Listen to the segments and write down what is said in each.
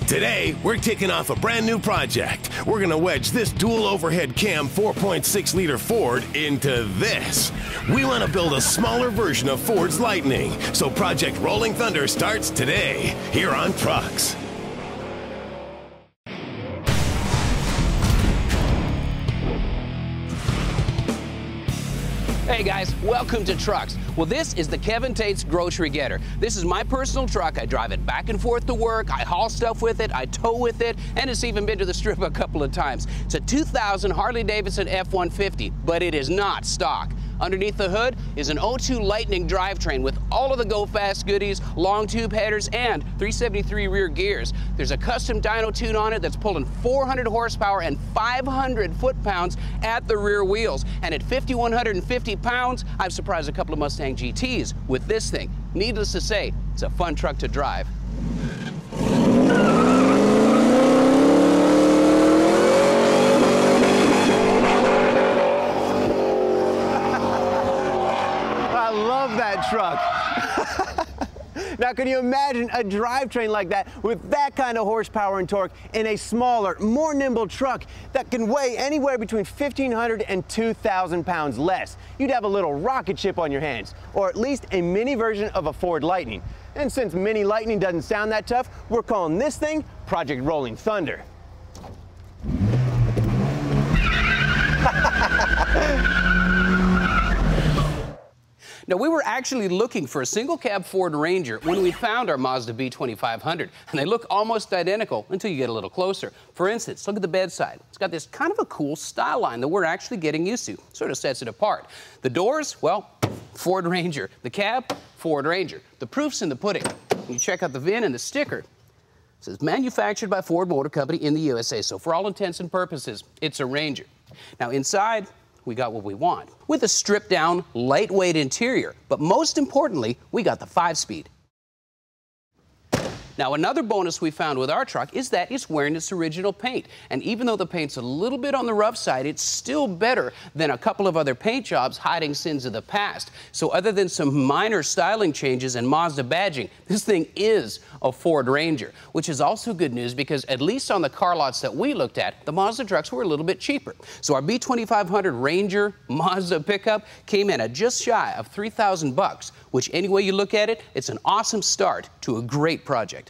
Today, we're kicking off a brand new project. We're gonna wedge this dual overhead cam 4.6-liter Ford into this. We wanna build a smaller version of Ford's Lightning, so Project Rolling Thunder starts today, here on Trucks. Hey guys, welcome to Trucks. Well, this is the Kevin Tate's Grocery Getter. This is my personal truck. I drive it back and forth to work, I haul stuff with it, I tow with it, and it's even been to the strip a couple of times. It's a 2000 Harley-Davidson F-150, but it is not stock. Underneath the hood is an 02 Lightning drivetrain with all of the Go Fast goodies, long tube headers, and 373 rear gears. There's a custom dyno tune on it that's pulling 400 horsepower and 500 foot-pounds at the rear wheels. And at 5,150 pounds, I've surprised a couple of Mustang GTs with this thing. Needless to say, it's a fun truck to drive. That truck. Now, can you imagine a drivetrain like that with that kind of horsepower and torque in a smaller, more nimble truck that can weigh anywhere between 1,500 and 2,000 pounds less? You'd have a little rocket ship on your hands, or at least a mini version of a Ford Lightning. And since Mini Lightning doesn't sound that tough, we're calling this thing Project Rolling Thunder. Now, we were actually looking for a single cab Ford Ranger when we found our Mazda B2500, and they look almost identical until you get a little closer. For instance, look at the bedside. It's got this kind of a cool style line that we're actually getting used to. Sort of sets it apart. The doors, well, Ford Ranger. The cab, Ford Ranger. The proof's in the pudding. When you check out the VIN and the sticker, it says manufactured by Ford Motor Company in the USA. So for all intents and purposes, it's a Ranger. Now inside, we got what we want, with a stripped-down, lightweight interior. But most importantly, we got the 5-speed. Now, another bonus we found with our truck is that it's wearing its original paint. And even though the paint's a little bit on the rough side, it's still better than a couple of other paint jobs hiding sins of the past. So other than some minor styling changes and Mazda badging, this thing is a Ford Ranger, which is also good news because at least on the car lots that we looked at, the Mazda trucks were a little bit cheaper. So our B2500 Ranger Mazda pickup came in at just shy of $3,000, which any way you look at it, it's an awesome start to a great project.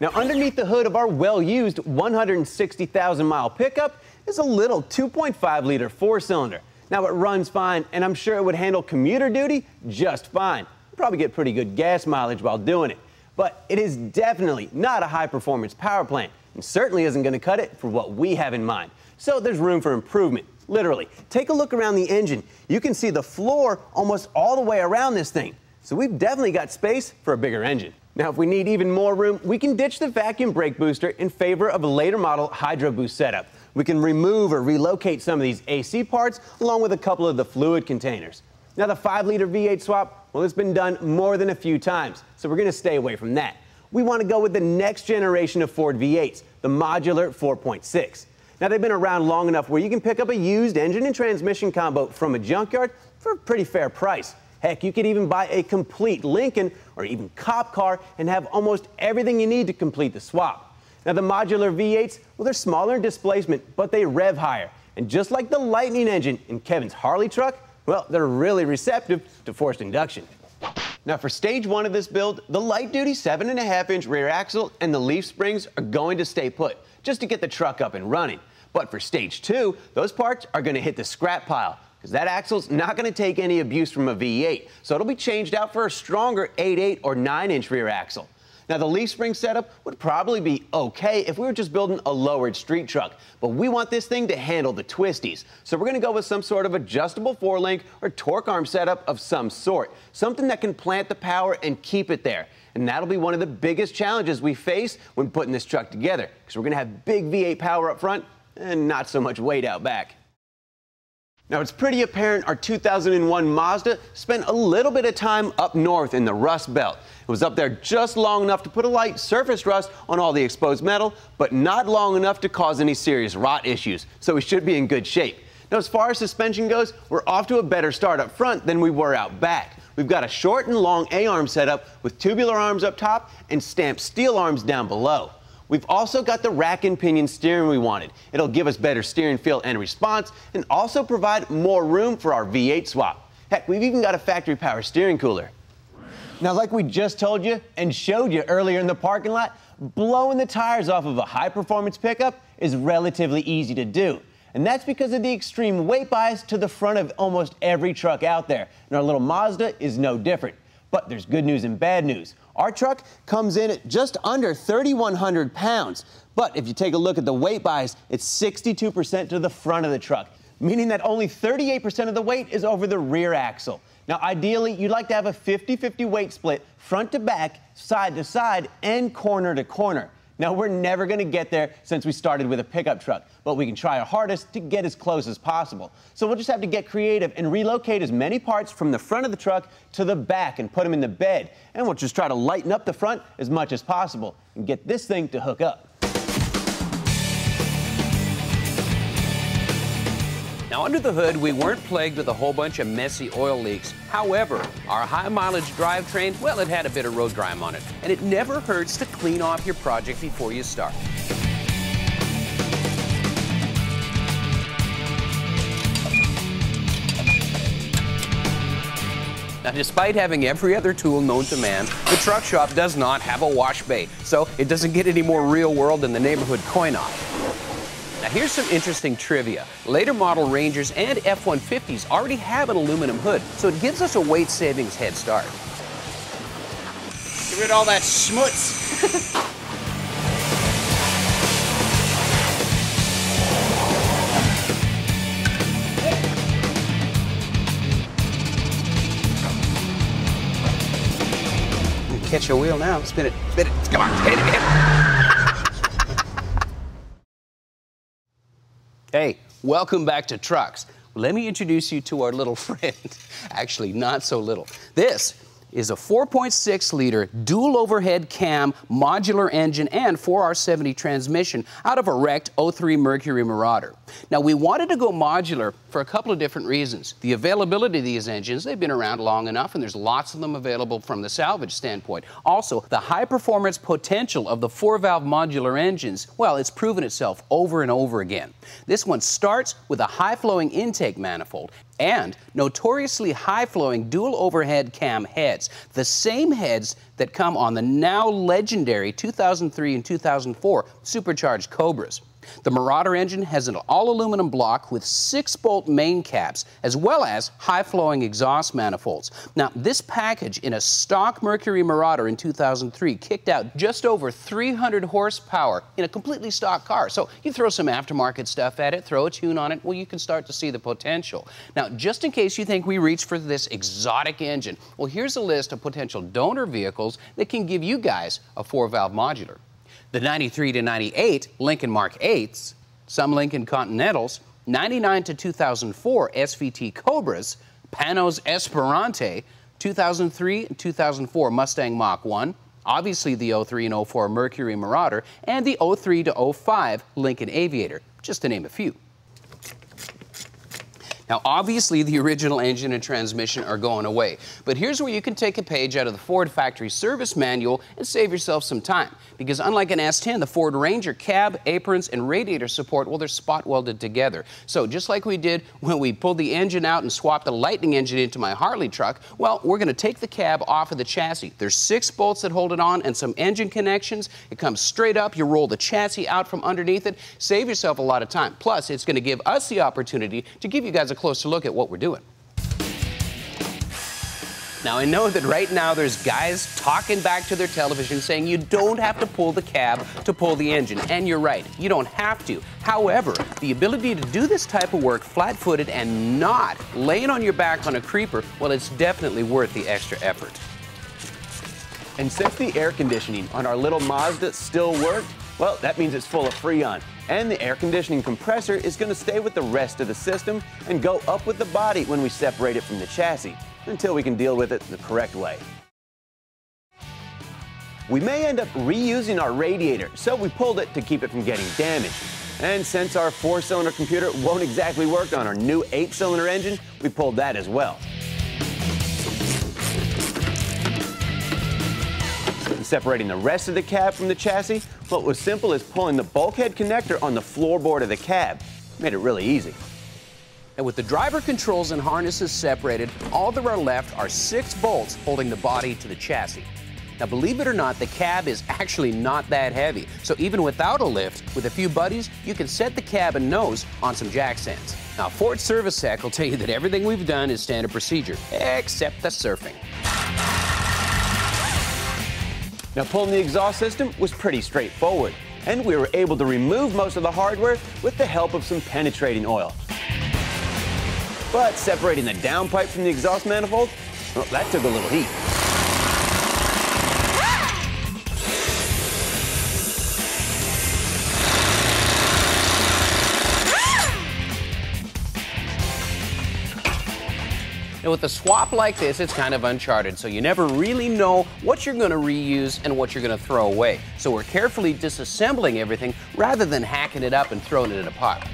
Now, underneath the hood of our well-used 160,000-mile pickup is a little 2.5-liter four-cylinder. Now, it runs fine, and I'm sure it would handle commuter duty just fine. Probably get pretty good gas mileage while doing it. But it is definitely not a high-performance power plant, and certainly isn't going to cut it for what we have in mind. So there's room for improvement, literally. Take a look around the engine. You can see the floor almost all the way around this thing. So we've definitely got space for a bigger engine. Now, if we need even more room, we can ditch the vacuum brake booster in favor of a later model Hydro Boost setup. We can remove or relocate some of these AC parts along with a couple of the fluid containers. Now, the 5-liter V8 swap, well, it's been done more than a few times, so we're going to stay away from that. We want to go with the next generation of Ford V8s, the modular 4.6. Now, they've been around long enough where you can pick up a used engine and transmission combo from a junkyard for a pretty fair price. Heck, you could even buy a complete Lincoln or even cop car and have almost everything you need to complete the swap. Now, the modular V8s, well, they're smaller in displacement, but they rev higher. And just like the Lightning engine in Kevin's Harley truck, well, they're really receptive to forced induction. Now, for stage 1 of this build, the light-duty 7.5-inch rear axle and the leaf springs are going to stay put, just to get the truck up and running. But for stage 2, those parts are going to hit the scrap pile, because that axle's not going to take any abuse from a V8, so it'll be changed out for a stronger 8.8 or 9-inch rear axle. Now, the leaf spring setup would probably be okay if we were just building a lowered street truck, but we want this thing to handle the twisties. So we're going to go with some sort of adjustable 4-link or torque arm setup of some sort, something that can plant the power and keep it there. And that'll be one of the biggest challenges we face when putting this truck together, because we're going to have big V8 power up front and not so much weight out back. Now, it's pretty apparent our 2001 Mazda spent a little bit of time up north in the Rust Belt. It was up there just long enough to put a light surface rust on all the exposed metal, but not long enough to cause any serious rot issues, so we should be in good shape. Now, as far as suspension goes, we're off to a better start up front than we were out back. We've got a short and long A-arm setup with tubular arms up top and stamped steel arms down below. We've also got the rack and pinion steering we wanted. It'll give us better steering feel and response, and also provide more room for our V8 swap. Heck, we've even got a factory power steering cooler. Now, like we just told you and showed you earlier in the parking lot, blowing the tires off of a high-performance pickup is relatively easy to do. And that's because of the extreme weight bias to the front of almost every truck out there. And our little Mazda is no different. But there's good news and bad news. Our truck comes in at just under 3,100 pounds. But if you take a look at the weight bias, it's 62% to the front of the truck, meaning that only 38% of the weight is over the rear axle. Now, ideally, you'd like to have a 50-50 weight split, front to back, side to side, and corner to corner. Now, we're never going to get there since we started with a pickup truck, but we can try our hardest to get as close as possible. So we'll just have to get creative and relocate as many parts from the front of the truck to the back and put them in the bed. And we'll just try to lighten up the front as much as possible and get this thing to hook up. Now, under the hood, we weren't plagued with a whole bunch of messy oil leaks. However, our high-mileage drivetrain, well, it had a bit of road grime on it. And it never hurts to clean off your project before you start. Now, despite having every other tool known to man, the truck shop does not have a wash bay. So it doesn't get any more real world than the neighborhood coin-op. Now, here's some interesting trivia. Later model Rangers and F-150s already have an aluminum hood, so it gives us a weight savings head start. Get rid of all that schmutz. Catch your wheel now. Spin it, spin it. Come on, hit it, hit it. Hey, welcome back to Trucks. Let me introduce you to our little friend. Actually, not so little. This is a 4.6-liter dual overhead cam modular engine and 4R70 transmission out of a wrecked 03 Mercury Marauder. Now, we wanted to go modular for a couple of different reasons. The availability of these engines, they've been around long enough, and there's lots of them available from the salvage standpoint. Also, the high-performance potential of the 4-valve modular engines, well, it's proven itself over and over again. This one starts with a high-flowing intake manifold and notoriously high-flowing dual overhead cam heads, the same heads that come on the now legendary 2003 and 2004 supercharged Cobras. The Marauder engine has an all-aluminum block with 6-bolt main caps, as well as high-flowing exhaust manifolds. Now, this package in a stock Mercury Marauder in 2003 kicked out just over 300 horsepower in a completely stock car. So you throw some aftermarket stuff at it, throw a tune on it, well, you can start to see the potential. Now, just in case you think we reach for this exotic engine, well, here's a list of potential donor vehicles that can give you guys a 4-valve modular. The 93 to 98 Lincoln Mark 8s, some Lincoln Continentals, 99 to 2004 SVT Cobras, Pano's Esperante, 2003 and 2004 Mustang Mach 1, obviously the 03 and 04 Mercury Marauder, and the 03 to 05 Lincoln Aviator, just to name a few. Now, obviously, the original engine and transmission are going away, but here's where you can take a page out of the Ford factory service manual and save yourself some time, because unlike an S10, the Ford Ranger cab, aprons, and radiator support, well, they're spot welded together. So just like we did when we pulled the engine out and swapped the Lightning engine into my Harley truck, well, we're going to take the cab off of the chassis. There's 6 bolts that hold it on and some engine connections. It comes straight up. You roll the chassis out from underneath it. Save yourself a lot of time. Plus, it's going to give us the opportunity to give you guys a closer look at what we're doing. Now, I know that right now there's guys talking back to their television saying you don't have to pull the cab to pull the engine, and you're right, you don't have to. However, the ability to do this type of work flat-footed and not laying on your back on a creeper, well, it's definitely worth the extra effort. And since the air conditioning on our little Mazda still worked, well, that means it's full of Freon. And the air conditioning compressor is going to stay with the rest of the system and go up with the body when we separate it from the chassis, until we can deal with it the correct way. We may end up reusing our radiator, so we pulled it to keep it from getting damaged. And since our 4-cylinder computer won't exactly work on our new 8-cylinder engine, we pulled that as well. separating the rest of the cab from the chassis, well, it was simple as pulling the bulkhead connector on the floorboard of the cab. Made it really easy. And with the driver controls and harnesses separated, all that are left are 6 bolts holding the body to the chassis. Now, believe it or not, the cab is actually not that heavy. So even without a lift, with a few buddies, you can set the cab and nose on some jack stands. Now, Ford Service Tech will tell you that everything we've done is standard procedure, except the surfing. Now, pulling the exhaust system was pretty straightforward, and we were able to remove most of the hardware with the help of some penetrating oil. But separating the downpipe from the exhaust manifold, well, that took a little heat. Now, with a swap like this, it's kind of uncharted, so you never really know what you're going to reuse and what you're going to throw away. So we're carefully disassembling everything rather than hacking it up and throwing it in a pot.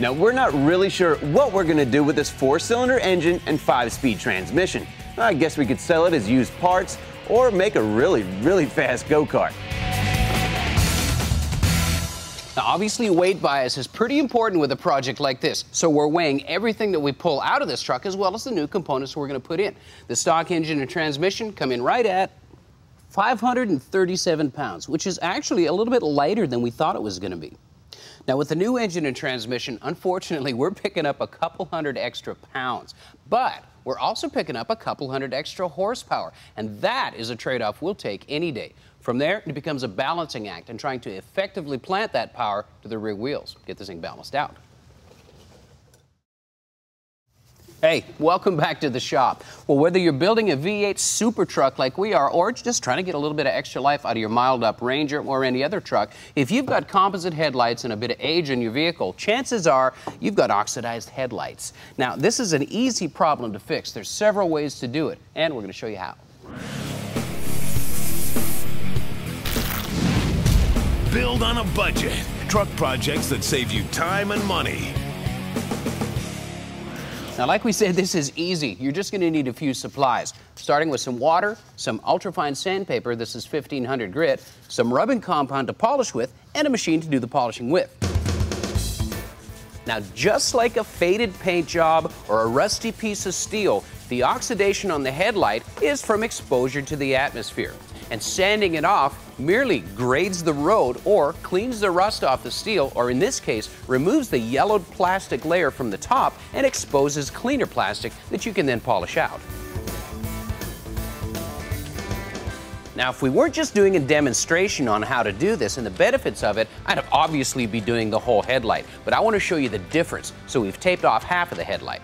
Now, we're not really sure what we're going to do with this 4-cylinder engine and 5-speed transmission. I guess we could sell it as used parts or make a really, really fast go-kart. Now, obviously, weight bias is pretty important with a project like this, so we're weighing everything that we pull out of this truck as well as the new components we're going to put in. The stock engine and transmission come in right at 537 pounds, which is actually a little bit lighter than we thought it was going to be. Now, with the new engine and transmission, unfortunately, we're picking up a couple hundred extra pounds, but we're also picking up a couple hundred extra horsepower, and that is a trade-off we'll take any day. From there, it becomes a balancing act and trying to effectively plant that power to the rear wheels. Get this thing balanced out. Hey, welcome back to the shop. Well, whether you're building a V8 super truck like we are, or just trying to get a little bit of extra life out of your mild-up Ranger or any other truck, if you've got composite headlights and a bit of age in your vehicle, chances are you've got oxidized headlights. Now, this is an easy problem to fix. There's several ways to do it, and we're going to show you how. Build on a budget. Truck projects that save you time and money. Now, like we said, this is easy. You're just going to need a few supplies, starting with some water, some ultrafine sandpaper, this is 1500 grit, some rubbing compound to polish with, and a machine to do the polishing with. Now, just like a faded paint job or a rusty piece of steel, the oxidation on the headlight is from exposure to the atmosphere. And sanding it off merely grades the road or cleans the rust off the steel, or in this case, removes the yellowed plastic layer from the top and exposes cleaner plastic that you can then polish out. Now, if we weren't just doing a demonstration on how to do this and the benefits of it, I'd obviously be doing the whole headlight, but I want to show you the difference, so we've taped off half of the headlight.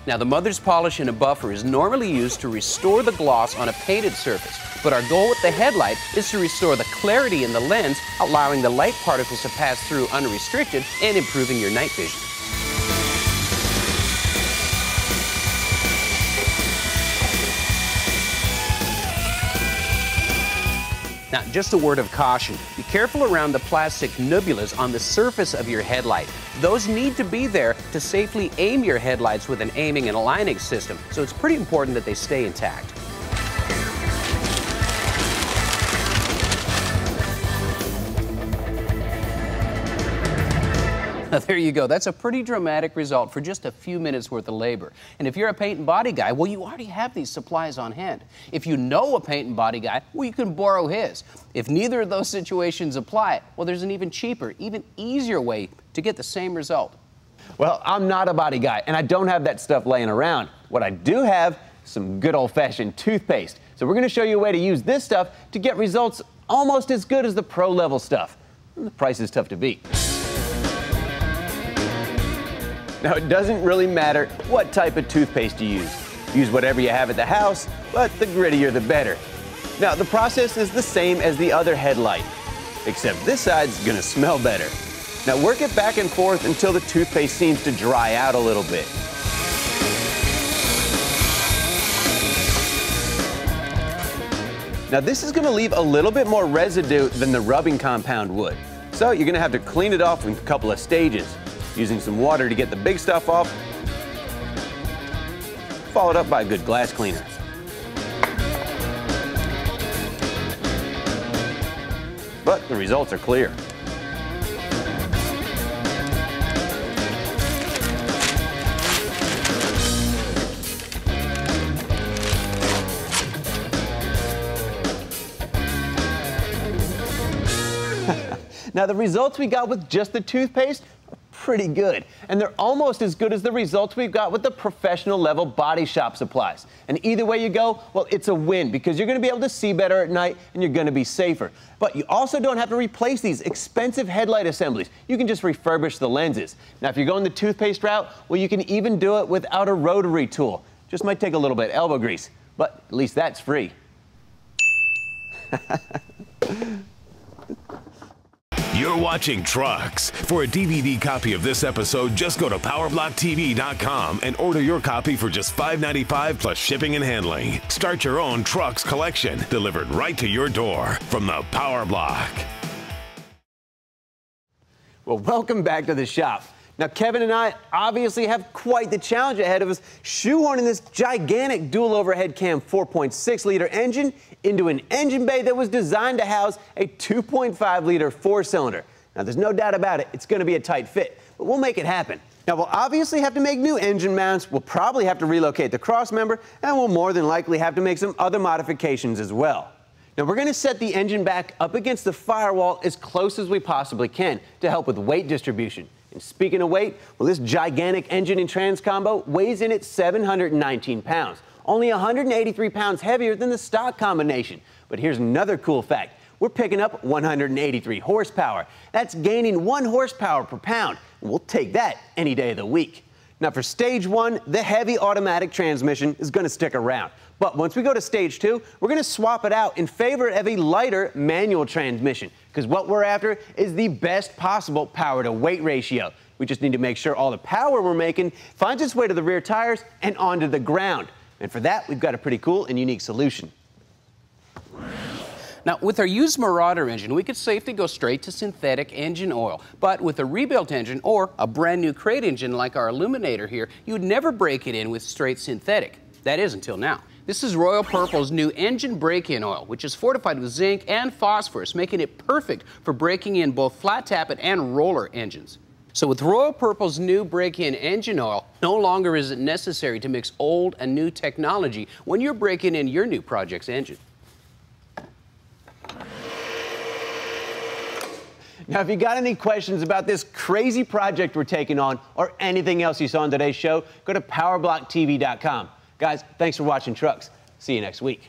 Now, the mother's polish in a buffer is normally used to restore the gloss on a painted surface, but our goal with the headlight is to restore the clarity in the lens, allowing the light particles to pass through unrestricted and improving your night vision. Now, just a word of caution. Be careful around the plastic nubulas on the surface of your headlight. Those need to be there to safely aim your headlights with an aiming and aligning system, so it's pretty important that they stay intact. Now, there you go. That's a pretty dramatic result for just a few minutes worth of labor. And if you're a paint and body guy, well, you already have these supplies on hand. If you know a paint and body guy, well, you can borrow his. If neither of those situations apply, well, there's an even cheaper, even easier way to get the same result. Well, I'm not a body guy, and I don't have that stuff laying around. What I do have, some good old-fashioned toothpaste. So we're going to show you a way to use this stuff to get results almost as good as the pro-level stuff. And the price is tough to beat. Now, it doesn't really matter what type of toothpaste you use. Use whatever you have at the house, but the grittier the better. Now, the process is the same as the other headlight, except this side's gonna smell better. Now, work it back and forth until the toothpaste seems to dry out a little bit. Now, this is gonna leave a little bit more residue than the rubbing compound would. So you're gonna have to clean it off in a couple of stages. using some water to get the big stuff off, followed up by a good glass cleaner. But the results are clear. Now, the results we got with just the toothpaste are pretty good, and they're almost as good as the results we've got with the professional level body shop supplies. And either way you go, well, it's a win because you're going to be able to see better at night and you're going to be safer. But you also don't have to replace these expensive headlight assemblies. You can just refurbish the lenses. Now, if you're going the toothpaste route, well, you can even do it without a rotary tool. Just might take a little bit of elbow grease, but at least that's free. You're watching Trucks. For a DVD copy of this episode, just go to PowerBlockTV.com and order your copy for just $5.95 plus shipping and handling. Start your own Trucks collection, delivered right to your door from the PowerBlock. Well, welcome back to the shop. Now, Kevin and I obviously have quite the challenge ahead of us, shoehorning this gigantic dual overhead cam 4.6-liter engine into an engine bay that was designed to house a 2.5-liter four-cylinder. Now, there's no doubt about it, it's going to be a tight fit, but we'll make it happen. Now, we'll obviously have to make new engine mounts, we'll probably have to relocate the crossmember, and we'll more than likely have to make some other modifications as well. Now, we're going to set the engine back up against the firewall as close as we possibly can to help with weight distribution. And speaking of weight, well, this gigantic engine and trans combo weighs in at 719 pounds, only 183 pounds heavier than the stock combination. But here's another cool fact. We're picking up 183 horsepower. That's gaining 1 horsepower per pound. And we'll take that any day of the week. Now, for stage 1, the heavy automatic transmission is going to stick around. But once we go to stage 2, we're going to swap it out in favor of a lighter manual transmission, because what we're after is the best possible power to weight ratio. We just need to make sure all the power we're making finds its way to the rear tires and onto the ground. And for that, we've got a pretty cool and unique solution. Now, with our used Marauder engine, we could safely go straight to synthetic engine oil. But with a rebuilt engine or a brand new crate engine like our Illuminator here, you would never break it in with straight synthetic. That is, until now. This is Royal Purple's new engine break-in oil, which is fortified with zinc and phosphorus, making it perfect for breaking in both flat tappet and roller engines. So with Royal Purple's new break-in engine oil, no longer is it necessary to mix old and new technology when you're breaking in your new project's engine. Now, if you got any questions about this crazy project we're taking on or anything else you saw in today's show, go to PowerBlockTV.com. Guys, thanks for watching Trucks. See you next week.